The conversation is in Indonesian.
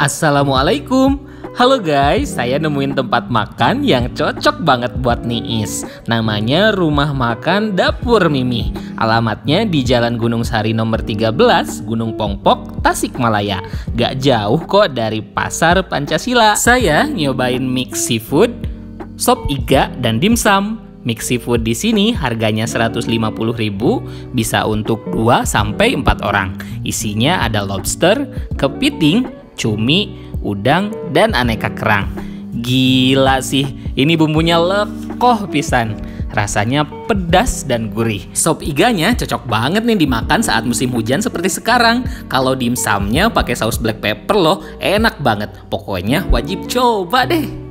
Assalamualaikum. Halo guys, saya nemuin tempat makan yang cocok banget buat Niis. Namanya Rumah Makan Dapur Mimi. Alamatnya di Jalan Gunung Sari nomor 13, Gunung Pongpok, Tasikmalaya. Gak jauh kok dari Pasar Pancasila. Saya nyobain mix seafood, sop iga, dan dimsum. Mix seafood di sini harganya 150.000, bisa untuk 2 sampai 4 orang. Isinya ada lobster, kepiting, cumi, udang, dan aneka kerang. Gila sih, ini bumbunya lekoh pisan. Rasanya pedas dan gurih. Sop iganya cocok banget nih dimakan saat musim hujan seperti sekarang. Kalau dimsumnya pakai saus black pepper loh, enak banget. Pokoknya wajib coba deh.